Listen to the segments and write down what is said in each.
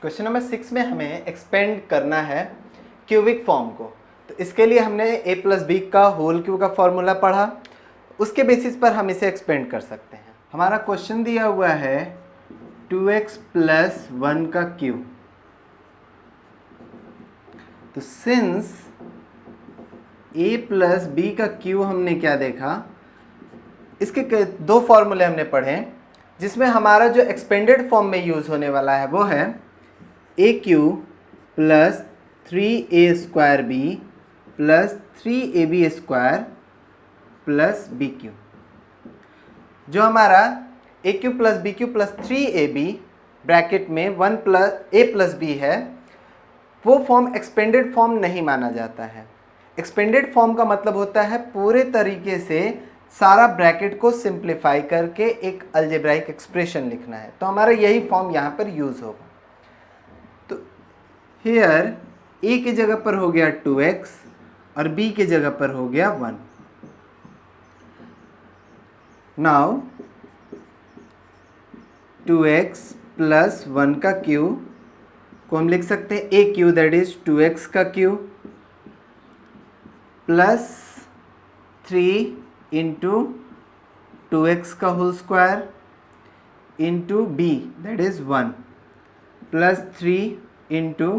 Question number 6 में हमें expand करना है क्यूबिक फॉर्म को। तो इसके लिए हमने a प्लस बी का होल क्यू का फॉर्मूला पढ़ा, उसके बेसिस पर हम इसे एक्सपेंड कर सकते हैं। हमारा क्वेश्चन दिया हुआ है 2x प्लस 1 का क्यू। तो सिंस a प्लस बी का क्यू हमने क्या देखा, इसके दो फॉर्मूले हमने पढ़े, जिसमें हमारा जो एक्सपेंडेड फॉर्म में यूज होने वाला है वो है a cube plus 3a² b plus 3ab² plus b cube. जो हमारा a cube plus b cube plus 3ab bracket में 1 प्लस a प्लस b है, वो फॉर्म एक्सपेंडेड फॉर्म नहीं माना जाता है। एक्सपेंडेड फॉर्म का मतलब होता है पूरे तरीके से सारा ब्रैकेट को सिंप्लीफाई करके एक अलजेब्राइक एक्सप्रेशन लिखना है। तो हमारा यही फॉर्म यहाँ पर यूज होगा। तो हियर a की जगह पर हो गया 2x और b की जगह पर हो गया 1। नाउ 2x प्लस 1 का क्यू को हम लिख सकते हैं ए क्यू, दैट इज 2x का क्यू प्लस 3 इंटू 2x का whole square into b that is 1 plus 3 into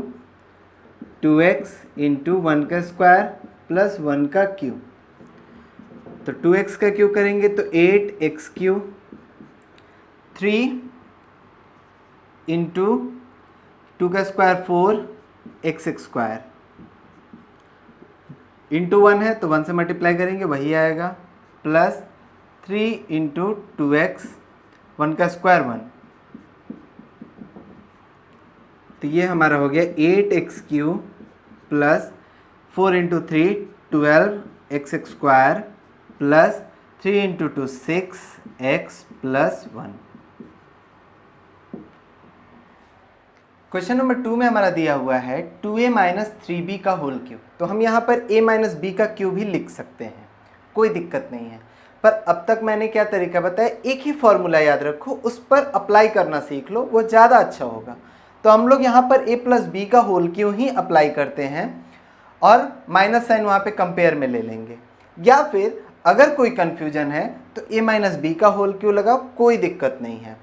2x into 1 का स्क्वायर प्लस 1 का क्यू। तो 2x का क्यू करेंगे तो 8x क्यू, 3 इंटू 2 का स्क्वायर 4x स्क्वायर इंटू 1 है तो 1 से मल्टीप्लाई करेंगे वही आएगा, प्लस 3 इंटू 2x 1 का स्क्वायर 1। तो ये हमारा हो गया 8x Q plus 4 into 3 12x square plus 3 into 2 6x plus 1। Question number 2 में हमारा दिया हुआ है 2a माइनस 3b का होल क्यूब। तो हम यहाँ पर a माइनस b का क्यूब भी लिख सकते हैं, कोई दिक्कत नहीं है। पर अब तक मैंने क्या तरीका बताया, एक ही फॉर्मूला याद रखो, उस पर अप्लाई करना सीख लो, वो ज़्यादा अच्छा होगा। तो हम लोग यहाँ पर a प्लस बी का होल क्यूब ही अप्लाई करते हैं और माइनस साइन वहाँ पे कंपेयर में ले लेंगे। या फिर अगर कोई कन्फ्यूजन है तो a माइनस बी का होल क्यूब लगाओ, कोई दिक्कत नहीं है।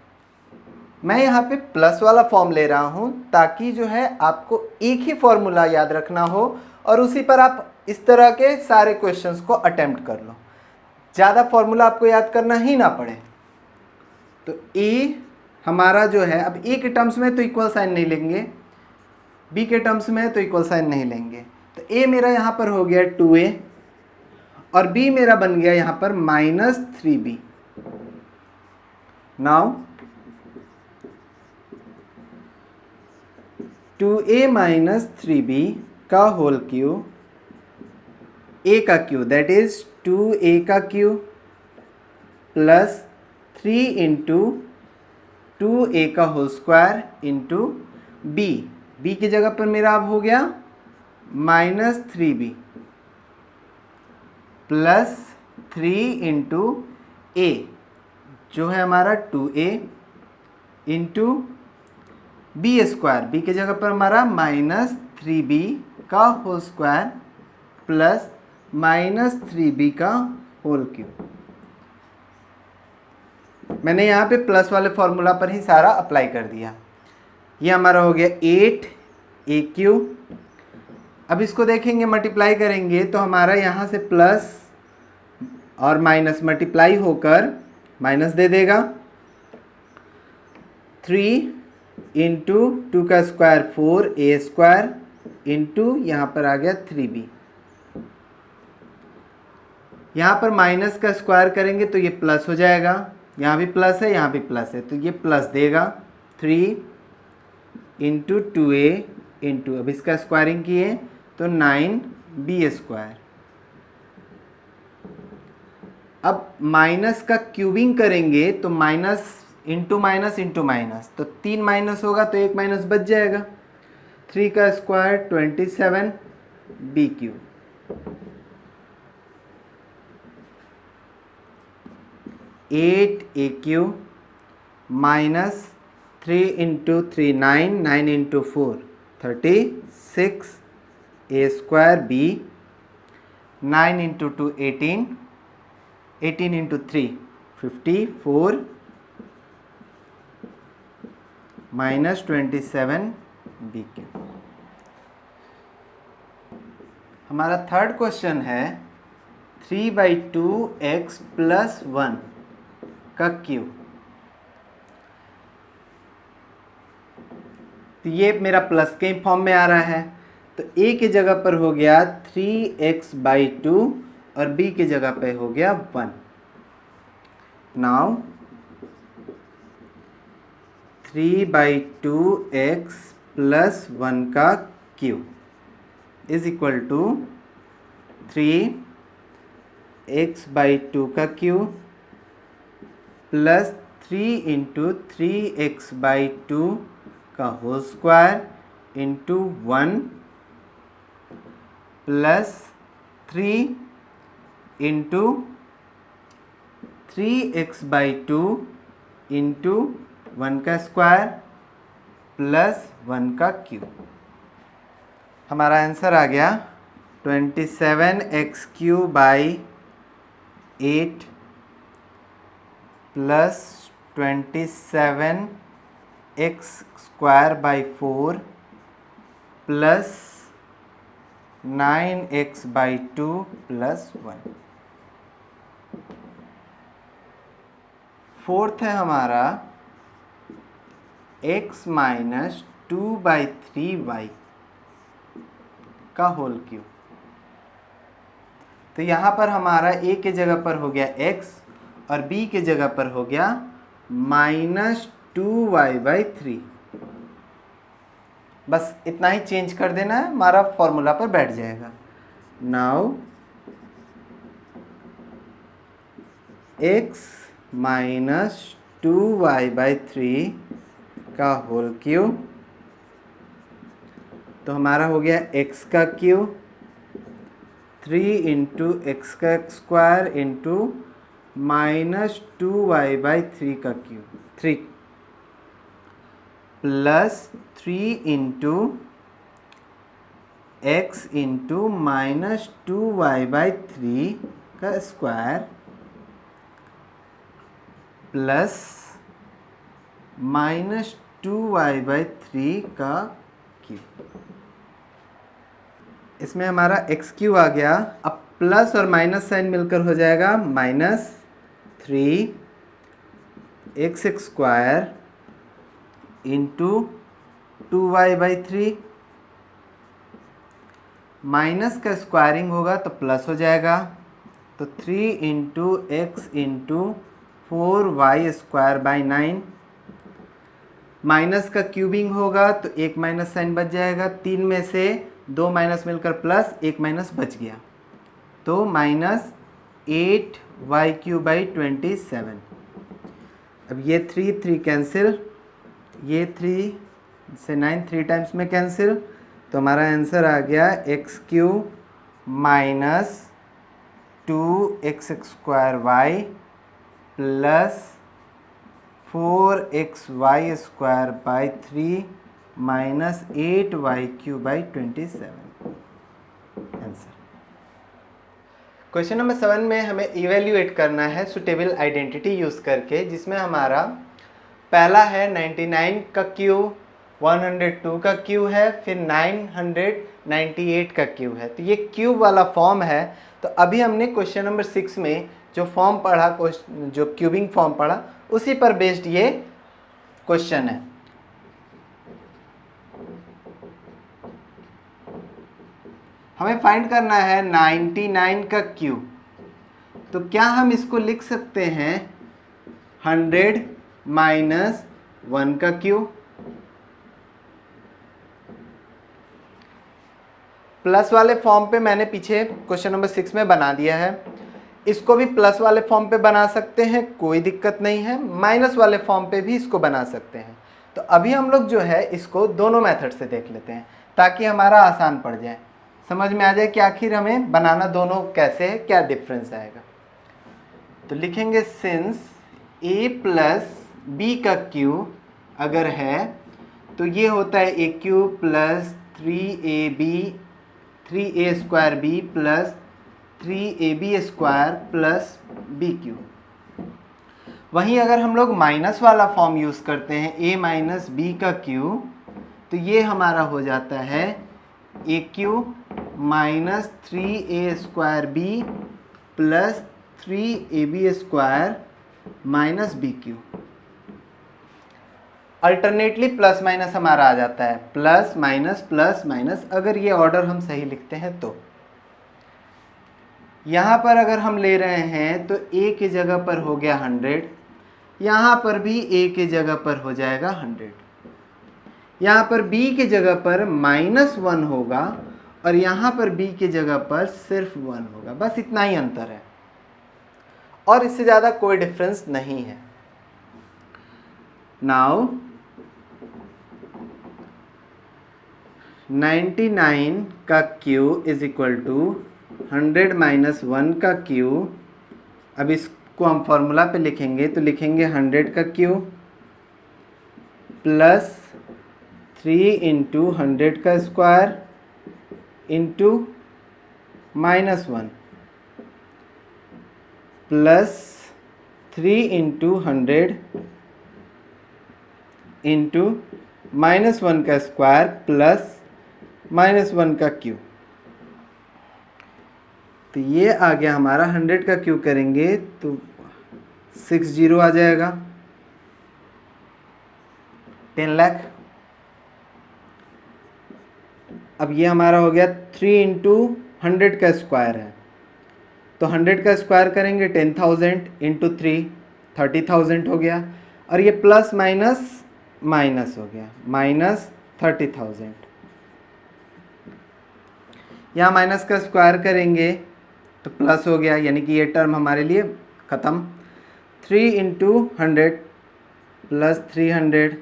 मैं यहाँ पे प्लस वाला फॉर्म ले रहा हूँ ताकि जो है आपको एक ही फॉर्मूला याद रखना हो और उसी पर आप इस तरह के सारे क्वेश्चंस को अटेम्प्ट कर लो, ज़्यादा फॉर्मूला आपको याद करना ही ना पड़े। तो ए हमारा जो है, अब ए के टर्म्स में तो इक्वल साइन नहीं लेंगे, बी के टर्म्स में तो इक्वल साइन नहीं लेंगे। तो ए मेरा यहाँ पर हो गया 2a और बी मेरा बन गया यहाँ पर minus 3b। Now 2a minus 3b का होल क्यूब, a का क्यूब दैट इज 2a का क्यूब प्लस 3 इंटू 2a का होल स्क्वायर इंटू b की जगह पर मेरा अब हो गया minus 3b plus 3 into a जो है हमारा 2a into B square, B की जगह पर हमारा माइनस 3b का whole square plus minus 3b का होल क्यूब। मैंने यहाँ पे प्लस वाले फॉर्मूला पर ही सारा अप्लाई कर दिया। ये हमारा हो गया 8a क्यूब। अब इसको देखेंगे, मल्टीप्लाई करेंगे तो हमारा यहाँ से प्लस और माइनस मल्टीप्लाई होकर माइनस दे देगा। 3 इंटू 2 का स्क्वायर 4a स्क्वायर इंटू यहाँ पर आ गया 3b। यहाँ पर माइनस का स्क्वायर करेंगे तो ये प्लस हो जाएगा, यहाँ भी प्लस है यहाँ भी प्लस है तो ये प्लस देगा। 3 इंटू 2a इंटू, अब इसका स्क्वायरिंग किए तो 9b स्क्वायर। अब माइनस का क्यूबिंग करेंगे तो minus into minus into minus, तो 3 माइनस होगा तो 1 माइनस बच जाएगा। 3 का square 27 b cube. 8a cube minus 3 into 3 9, 9 into 4 36, a square b, 9 into 2 18, 18 into 3 54 minus 27 b के। हमारा थर्ड क्वेश्चन है 3/2x प्लस 1 का क्यूब। तो ये मेरा प्लस के फॉर्म में आ रहा है, तो a की जगह पर हो गया 3x/2 और b की जगह पे हो गया 1। नाउ 3/2x प्लस 1 का cube is equal to 3x/2 का क्यूब प्लस 3 इंटू 3x/2 का whole square into 1 plus 3 into 3x/2 into 1 का स्क्वायर प्लस 1 का क्यूब। हमारा आंसर आ गया 27x³ 8 plus 27x² 4 plus 9x/2 plus 1। Fourth है हमारा x माइनस 2/3y का होल क्यूब। तो यहाँ पर हमारा a के जगह पर हो गया x और b के जगह पर हो गया -2y/3। बस इतना ही चेंज कर देना है, हमारा फॉर्मूला पर बैठ जाएगा। नाउ x माइनस 2y/3 का होल क्यूब, तो हमारा हो गया x का क्यूब 3 इंटू एक्स का स्क्वायर इंटू -2y/3 का cube 3 plus 3 into x into -2y/3 का स्क्वायर प्लस -2y/3 का क्यूब। इसमें हमारा x³ आ गया। अब प्लस और माइनस साइन मिलकर हो जाएगा -3x² इंटू 2y/3। माइनस का स्क्वायरिंग होगा तो प्लस हो जाएगा, तो 3 into x into 4y²/9। Minus का क्यूबिंग होगा तो एक माइनस साइन बच जाएगा, 3 में से 2 माइनस मिलकर प्लस, एक माइनस बच गया, तो -8y³/27। अब ये 3 कैंसिल, ये 3 से 9 3 टाइम्स में कैंसिल, तो हमारा आंसर आ गया x³ minus 2x² plus 4xy² 3 -8y³/27 answer. Question number 7 में हमें इवेल्युएट करना है सुटेबल आइडेंटिटी यूज़ करके, जिसमें हमारा पहला है 99 का क्यूब, 102 का क्यूब है, फिर 998 का क्यूब है। तो ये क्यूब वाला फॉर्म है। तो अभी हमने क्वेश्चन नंबर 6 में जो फॉर्म पढ़ा, जो क्यूबिंग फॉर्म पढ़ा, उसी पर बेस्ड ये क्वेश्चन है। हमें फाइंड करना है 99 का क्यूब। तो क्या हम इसको लिख सकते हैं 100 माइनस 1 का क्यूब, प्लस वाले फॉर्म पे मैंने पीछे क्वेश्चन नंबर 6 में बना दिया है। इसको भी प्लस वाले फॉर्म पे बना सकते हैं, कोई दिक्कत नहीं है। माइनस वाले फॉर्म पे भी इसको बना सकते हैं। तो अभी हम लोग जो है इसको दोनों मेथड से देख लेते हैं, ताकि हमारा आसान पड़ जाए, समझ में आ जाए कि आखिर हमें बनाना दोनों कैसे है, क्या डिफरेंस आएगा। तो लिखेंगे सिंस a प्लस बी का क्यूब अगर है तो ये होता है a cube plus 3a square b plus 3ab square plus b cube. वहीं अगर हम लोग माइनस वाला फॉर्म यूज़ करते हैं a माइनस बी का क्यूब, तो ये हमारा हो जाता है a cube minus 3a square b plus 3ab square minus b cube. Alternately plus minus हमारा आ जाता है, प्लस माइनस, अगर ये ऑर्डर हम सही लिखते हैं तो। यहाँ पर अगर हम ले रहे हैं तो a की जगह पर हो गया 100, यहाँ पर भी a की जगह पर हो जाएगा 100, यहाँ पर b की जगह पर -1 होगा और यहाँ पर b की जगह पर सिर्फ 1 होगा। बस इतना ही अंतर है और इससे ज़्यादा कोई डिफरेंस नहीं है। नाउ 99 का q is equal to 100 minus 1 का क्यू। अब इसको हम फॉर्मूला पे लिखेंगे तो लिखेंगे 100 का क्यू प्लस 3 इंटू 100 का square into -1 plus 3 into 100 into -1 का स्क्वायर प्लस -1 का क्यू। तो ये आ गया हमारा 100 का क्यू करेंगे तो 60 आ जाएगा, 10 लाख। अब ये हमारा हो गया 3 इंटू 100 का स्क्वायर है, तो 100 का स्क्वायर करेंगे 10,000 इंटू 3 30,000 हो गया, और ये प्लस माइनस हो गया -30,000। यहाँ माइनस का स्क्वायर करेंगे तो प्लस हो गया, यानी कि ये टर्म हमारे लिए ख़त्म। 3 इंटू 100 प्लस 300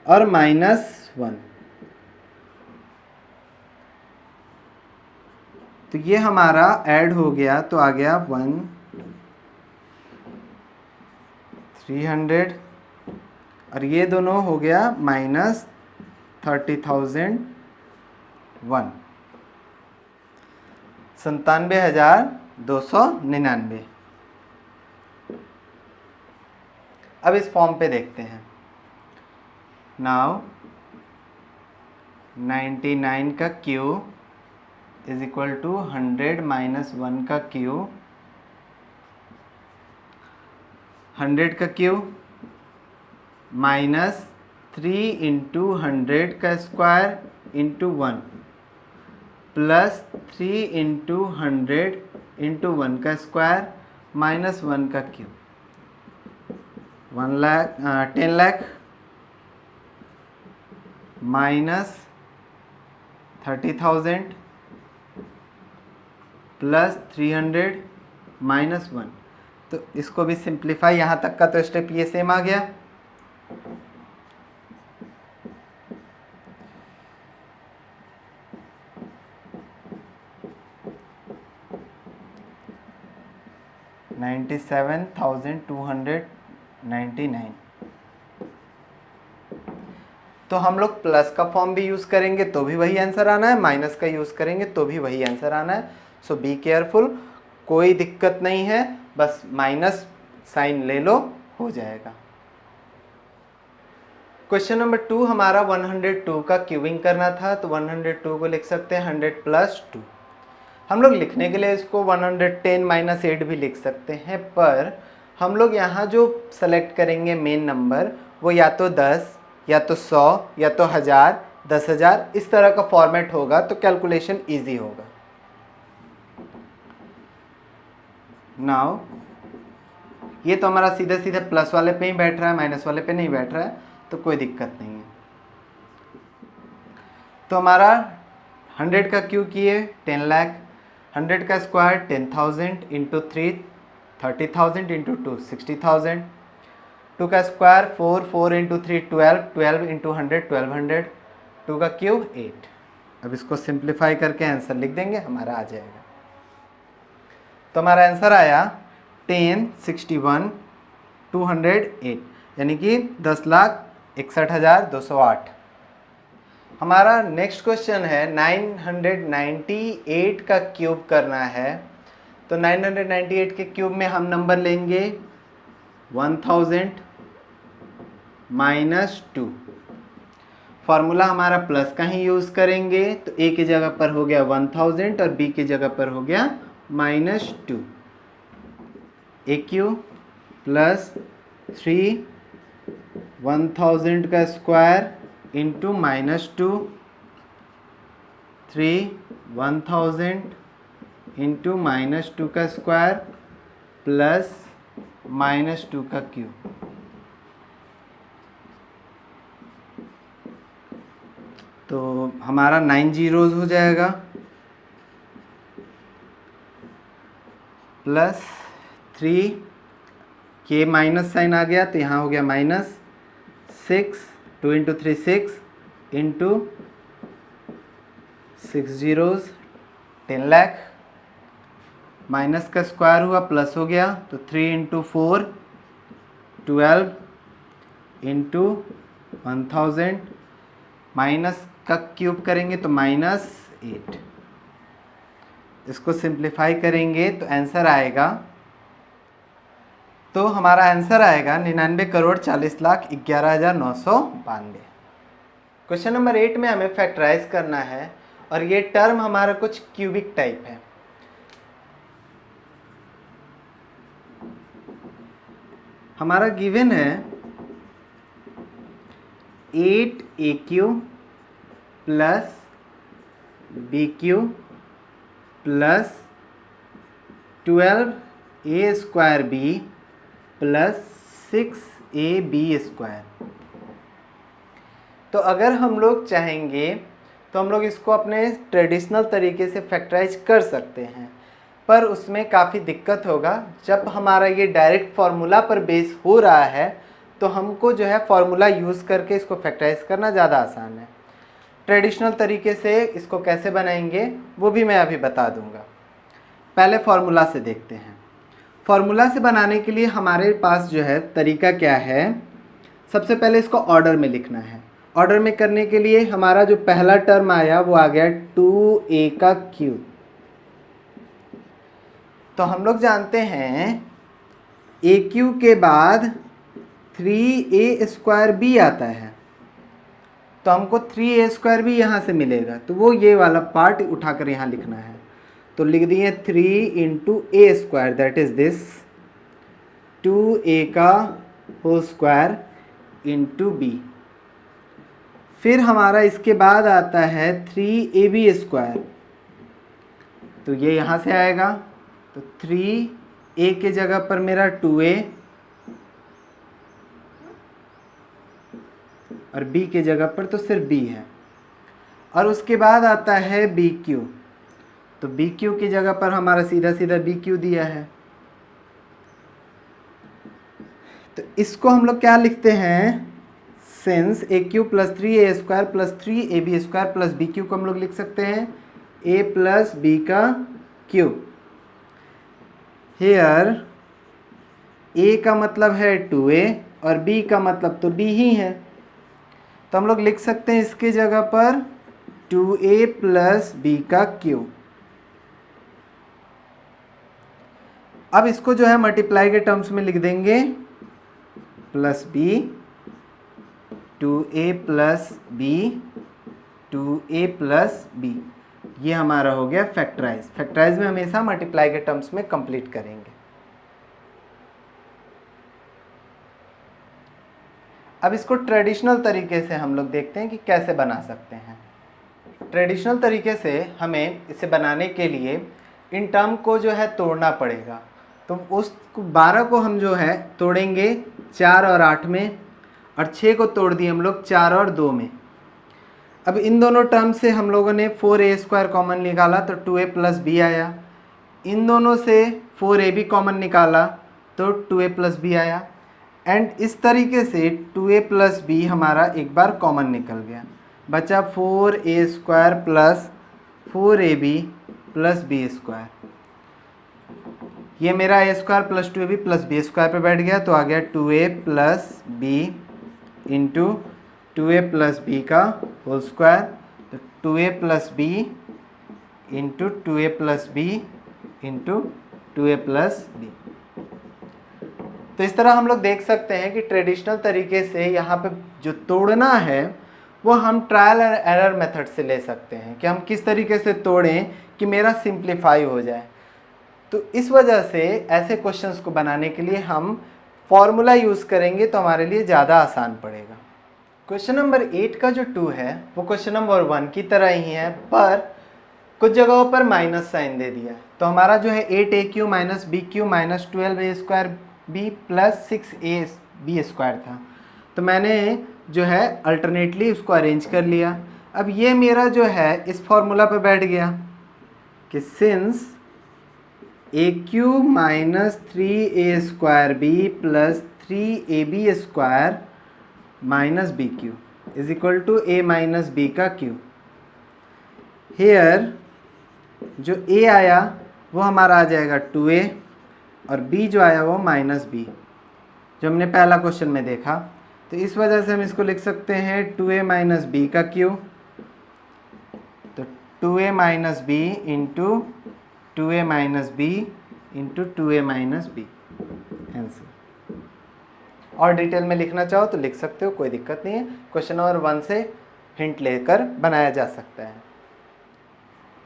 और -1, तो ये हमारा ऐड हो गया तो आ गया 300 और ये दोनों हो गया -30,001, 97,299। अब इस फॉर्म पे देखते हैं। नाउ 99 का q is equal to 100 minus 1 का क्यू, 100 का क्यू माइनस 3 इंटू 100 का square into 1 plus 3 into 100 into 1 का स्क्वायर -1 का क्यूब, 10 लाख माइनस 30,000 प्लस 300 -1। तो इसको भी सिंप्लीफाई, यहाँ तक का तो स्टेप ये सेम आ गया। $97,299। तो हम लोग प्लस का फॉर्म भी यूज़ करेंगे तो भी वही आंसर आना है, माइनस का यूज़ करेंगे तो भी वही आंसर आना है। सो बी केयरफुल, कोई दिक्कत नहीं है, बस माइनस साइन ले लो, हो जाएगा। क्वेश्चन नंबर 2 हमारा 102 का क्यूबिंग करना था, तो 102 को लिख सकते हैं 100 प्लस 2। हम लोग लिखने के लिए इसको 110 माइनस 8 भी लिख सकते हैं, पर हम लोग यहाँ जो सेलेक्ट करेंगे मेन नंबर वो या तो 10 या तो 100 या तो 1000 10,000 इस तरह का फॉर्मेट होगा, तो कैलकुलेशन इजी होगा। नाउ ये तो हमारा सीधे सीधे प्लस वाले पे ही बैठ रहा है, माइनस वाले पे नहीं बैठ रहा है, तो कोई दिक्कत नहीं है। तो हमारा 100 का क्यू किए 10 लाख, 100 का स्क्वायर 10,000 इंटू 3 30,000 इंटू 2 60,000, 2 का स्क्वायर 4 इंटू 3 12 इंटू 100 1200, 2 का क्यूब 8। अब इसको सिंप्लीफाई करके आंसर लिख देंगे, हमारा आ जाएगा। तो हमारा आंसर आया 10, 61, 208। यानी कि 10,61,208। हमारा नेक्स्ट क्वेश्चन है 998 का क्यूब करना है। तो 998 के क्यूब में हम नंबर लेंगे 1000 माइनस 2। फॉर्मूला हमारा प्लस का ही यूज़ करेंगे, तो ए की जगह पर हो गया 1000 और बी की जगह पर हो गया -2। ए क्यू प्लस 3 1000 का स्क्वायर इंटू -2, 3 1000 इंटू -2 का स्क्वायर प्लस -2 का क्यूब। तो हमारा 9 जीरोज़ हो जाएगा, प्लस 3 के माइनस साइन आ गया तो यहाँ हो गया -6, 2 into 3 6 into 6 zeros 10 lakh, minus का स्क्वायर हुआ प्लस हो गया तो 3 इंटू 4 12 इंटू 1000, माइनस का क्यूब करेंगे तो -8। इसको सिंप्लीफाई करेंगे तो आंसर आएगा, तो हमारा आंसर आएगा 99,40,11,992। क्वेश्चन नंबर 8 में हमें फैक्टराइज करना है और ये टर्म हमारा कुछ क्यूबिक टाइप है। हमारा गिवन है 8AQ plus BQ plus 12A² B plus 6AB square. तो अगर हम लोग चाहेंगे तो हम लोग इसको अपने ट्रेडिशनल तरीके से फैक्टराइज कर सकते हैं, पर उसमें काफ़ी दिक्कत होगा। जब हमारा ये डायरेक्ट फार्मूला पर बेस हो रहा है तो हमको जो है फार्मूला यूज़ करके इसको फैक्टराइज करना ज़्यादा आसान है। ट्रेडिशनल तरीके से इसको कैसे बनाएंगे वो भी मैं अभी बता दूंगा। पहले फार्मूला से देखते हैं। फार्मूला से बनाने के लिए हमारे पास जो है तरीका क्या है, सबसे पहले इसको ऑर्डर में लिखना है। ऑर्डर में करने के लिए हमारा जो पहला टर्म आया वो आ गया 2A का क्यूब। तो हम लोग जानते हैं AQ के बाद 3A² B आता है, तो हमको 3A² B यहाँ से मिलेगा, तो वो ये वाला पार्ट उठाकर यहाँ लिखना है। तो लिख दिए 3 into A², that is this 2A का होल स्क्वायर इंटू B। फिर हमारा इसके बाद आता है 3AB², तो ये यहाँ से आएगा। तो 3A के जगह पर मेरा 2A और B के जगह पर तो सिर्फ B है। और उसके बाद आता है BQ, तो BQ की जगह पर हमारा सीधा सीधा BQ दिया है। तो इसको हम लोग क्या लिखते हैं, since AQ plus 3A² plus 3AB² plus BQ को हम लोग लिख सकते हैं A प्लस B का क्यूब। हेयर A का मतलब है 2A और B का मतलब तो B ही है, तो हम लोग लिख सकते हैं इसके जगह पर 2A प्लस B का क्यूब। अब इसको जो है मल्टीप्लाई के टर्म्स में लिख देंगे, plus B 2A plus B 2A plus B। ये हमारा हो गया फैक्टराइज। फैक्टराइज में हमेशा मल्टीप्लाई के टर्म्स में कंप्लीट करेंगे। अब इसको ट्रेडिशनल तरीके से हम लोग देखते हैं कि कैसे बना सकते हैं। ट्रेडिशनल तरीके से हमें इसे बनाने के लिए इन टर्म को जो है तोड़ना पड़ेगा। तो उस 12 को हम जो है तोड़ेंगे 4 और 8 में, और 6 को तोड़ दिए हम लोग 4 और 2 में। अब इन दोनों टर्म से हम लोगों ने 4A² कॉमन निकाला तो 2A प्लस B आया। इन दोनों से 4AB कॉमन निकाला तो 2A प्लस B आया। एंड इस तरीके से 2A प्लस B हमारा एक बार कॉमन निकल गया, बचा 4A² plus 4AB plus B²। ये मेरा a square plus 2ab plus b square पे बैठ गया, तो आ गया 2a plus b into 2a plus b का होल स्क्वायर, तो 2a plus b into 2a plus b into 2a plus b. तो इस तरह हम लोग देख सकते हैं कि ट्रेडिशनल तरीके से यहाँ पे जो तोड़ना है वो हम ट्रायल एंड एरर मेथड से ले सकते हैं कि हम किस तरीके से तोड़ें कि मेरा सिंप्लीफाई हो जाए। तो इस वजह से ऐसे क्वेश्चंस को बनाने के लिए हम फॉर्मूला यूज़ करेंगे तो हमारे लिए ज़्यादा आसान पड़ेगा। क्वेश्चन नंबर 8 का जो 2 है वो क्वेश्चन नंबर 1 की तरह ही है, पर कुछ जगहों पर माइनस साइन दे दिया है। तो हमारा जो है 8a³ minus b³ minus 12a square b plus 6ab square था, तो मैंने जो है अल्टरनेटली उसको अरेंज कर लिया। अब ये मेरा जो है इस फॉर्मूला पे बैठ गया कि since a³ minus 3a square b plus 3ab square minus bq is equal to a minus b का q। हेयर जो a आया वो हमारा आ जाएगा 2a और b जो आया वो माइनस b, जो हमने पहला क्वेश्चन में देखा। तो इस वजह से हम इसको लिख सकते हैं 2a माइनस b का q, तो 2a minus b into 2a minus b into 2a minus b answer. और डिटेल में लिखना चाहो तो लिख सकते हो, कोई दिक्कत नहीं है। क्वेश्चन नंबर 1 से हिंट लेकर बनाया जा सकता है।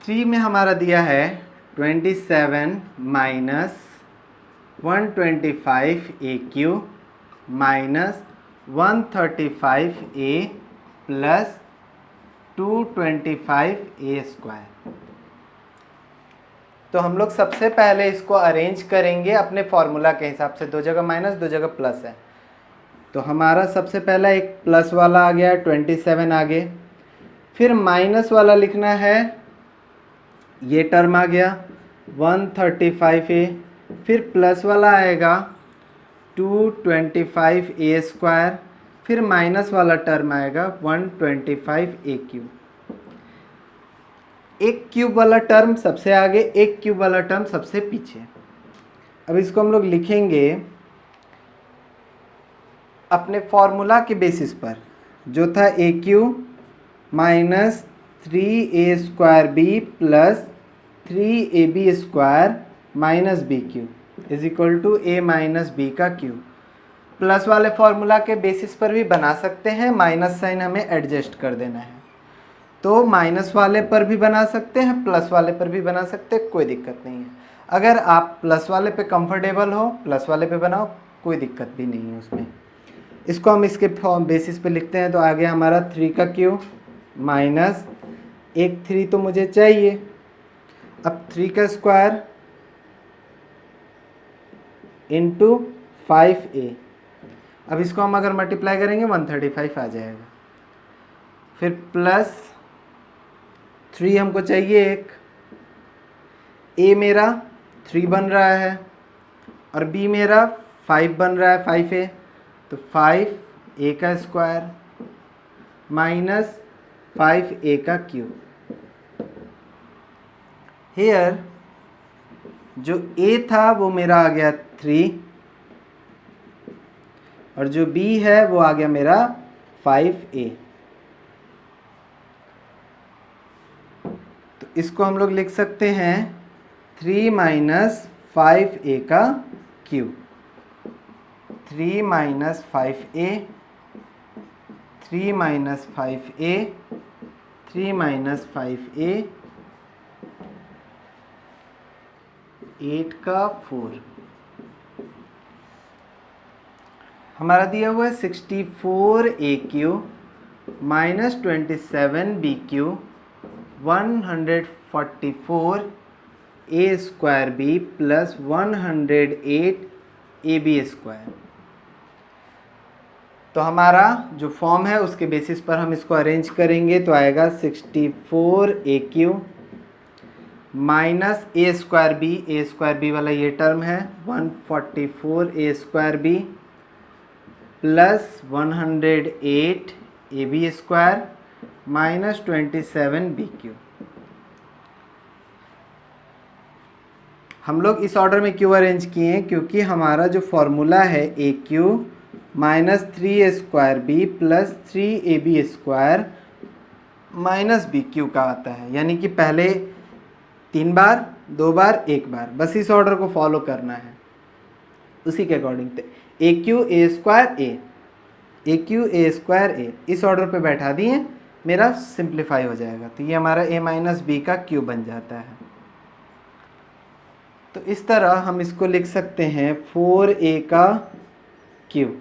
3 में हमारा दिया है 27 minus 125a³ minus 135a plus 225a square. तो हम लोग सबसे पहले इसको अरेंज करेंगे अपने फॉर्मूला के हिसाब से, 2 जगह माइनस 2 जगह प्लस है। तो हमारा सबसे पहला एक प्लस वाला आ गया 27 आगे, फिर माइनस वाला लिखना है, ये टर्म आ गया 135a, फिर प्लस वाला आएगा 225a स्क्वायर, फिर माइनस वाला टर्म आएगा 125a³। एक क्यूब वाला टर्म सबसे आगे, एक क्यूब वाला टर्म सबसे पीछे। अब इसको हम लोग लिखेंगे अपने फॉर्मूला के बेसिस पर, जो था a³ minus 3a square b plus 3ab square minus bq is equal to a minus b का q। प्लस वाले फॉर्मूला के बेसिस पर भी बना सकते हैं, माइनस साइन हमें एडजस्ट कर देना है। तो माइनस वाले पर भी बना सकते हैं, प्लस वाले पर भी बना सकते हैं, कोई दिक्कत नहीं है। अगर आप प्लस वाले पे कंफर्टेबल हो प्लस वाले पे बनाओ, कोई दिक्कत भी नहीं है उसमें। इसको हम इसके बेसिस पे लिखते हैं, तो आ गया हमारा 3 का क्यू माइनस एक 3 तो मुझे चाहिए, अब 3 का स्क्वायर इंटू 5a। अब इसको हम अगर मल्टीप्लाई करेंगे 135 आ जाएगा, फिर प्लस 3 हमको चाहिए एक, a मेरा 3 बन रहा है और b मेरा 5 बन रहा है 5a, तो 5a का स्क्वायर माइनस 5a का क्यूब। हेयर जो a था वो मेरा आ गया 3 और जो b है वो आ गया मेरा 5a। तो इसको हम लोग लिख सकते हैं 3 माइनस 5a का cube, 3 minus 5a, 3 minus 5a, 3 minus 5a, 8 का 4। हमारा दिया हुआ है 64a³ minus 27b³ 144a square b plus 108ab square. तो हमारा जो फॉर्म है उसके बेसिस पर हम इसको अरेंज करेंगे, तो आएगा 64a³ minus a square b वाला ये टर्म है 144a square b plus 108ab square minus 27b³। हम लोग इस ऑर्डर में क्यों अरेंज किए हैं, क्योंकि हमारा जो फॉर्मूला है a cube minus 3a² plus 3ab² minus b cube का आता है, यानी कि पहले 3 बार, 2 बार, 1 बार, बस इस ऑर्डर को फॉलो करना है उसी के according. A cube a square a इस ऑर्डर पे बैठा दिए, मेरा सिंप्लीफाई हो जाएगा, तो ये हमारा a माइनस बी का क्यू बन जाता है। तो इस तरह हम इसको लिख सकते हैं 4a का क्यू,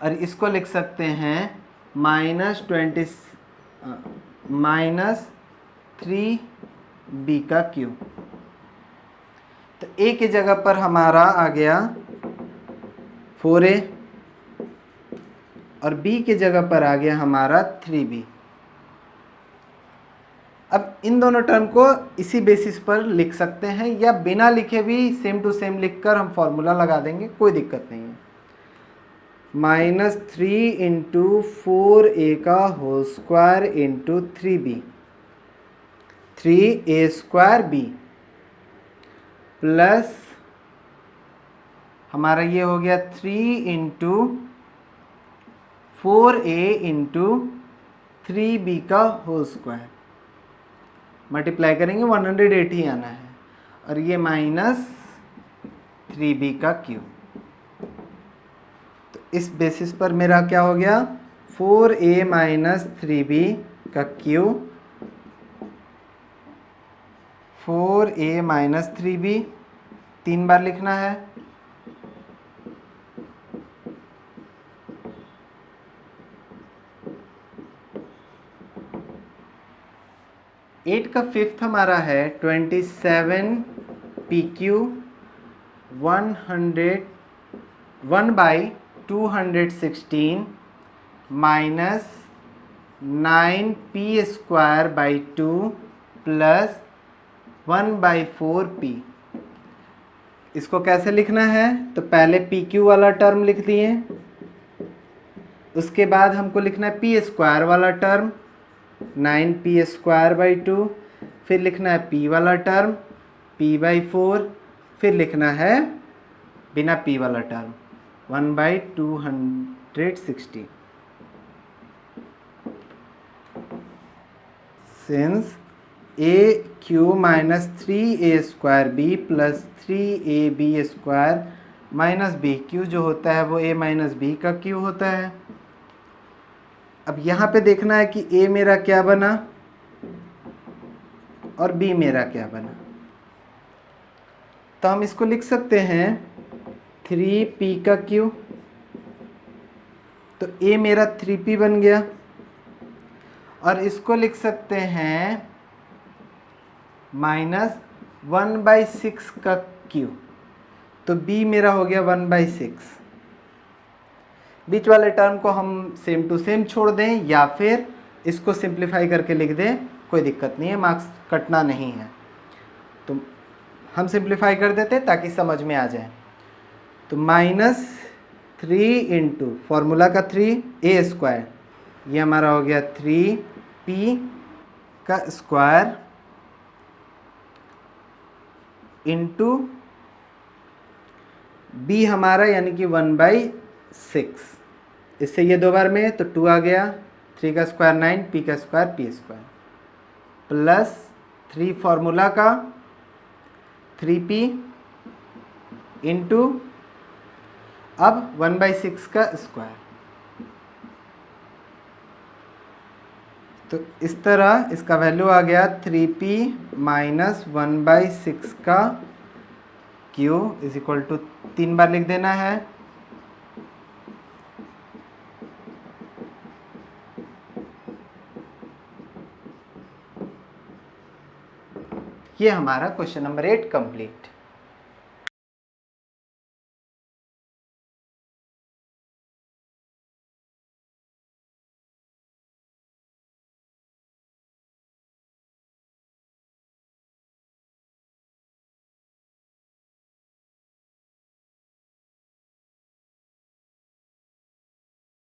और इसको लिख सकते हैं माइनस 3b का क्यू। तो a की जगह पर हमारा आ गया 4a और b की जगह पर आ गया हमारा 3b। अब इन दोनों टर्म को इसी बेसिस पर लिख सकते हैं, या बिना लिखे भी सेम टू सेम लिखकर हम फॉर्मूला लगा देंगे, कोई दिक्कत नहीं है। माइनस 3 इंटू 4a का whole square into 3b, 3a² plus हमारा ये हो गया 3 इंटू 4a इंटू 3b का होल स्क्वायर, मल्टीप्लाई करेंगे 180 आना है, और ये माइनस 3b का क्यू। तो इस बेसिस पर मेरा क्या हो गया 4a माइनस 3b का क्यू, 4a माइनस 3b 3 बार लिखना है, 8 का फिफ्थ हमारा है 27 PQ 1/216 minus 9p² 2 plus 1/4p। इसको कैसे लिखना है, तो पहले PQ वाला टर्म लिख दिए, उसके बाद हमको लिखना है p² वाला टर्म 9p² 2, फिर लिखना है p वाला टर्म p/4, फिर लिखना है बिना p वाला term 1/216। Since aq minus 3a² plus 3ab² minus bq जो होता है वो a माइनस b का q होता है। अब यहाँ पे देखना है कि a मेरा क्या बना और b मेरा क्या बना, तो हम इसको लिख सकते हैं 3p का q, तो a मेरा 3p बन गया, और इसको लिख सकते हैं माइनस 1/6 का q, तो b मेरा हो गया 1/6। बीच वाले टर्म को हम सेम टू सेम छोड़ दें या फिर इसको सिंप्लीफाई करके लिख दें, कोई दिक्कत नहीं है, मार्क्स कटना नहीं है। तो हम सिंप्लीफाई कर देते ताकि समझ में आ जाए। तो माइनस 3 इंटू फॉर्मूला का 3a², ये हमारा हो गया 3p का स्क्वायर इंटू b हमारा यानी कि 1/6, इससे ये 2 बार में तो 2 आ गया, 3 का स्क्वायर 9, p का स्क्वायर p² प्लस 3 फार्मूला का 3p इंटू अब 1/6 का स्क्वायर। तो इस तरह इसका वैल्यू आ गया 3p माइनस 1/6 का q इज इक्वल टू 3 बार लिख देना है, ये हमारा क्वेश्चन नंबर 8 कंप्लीट।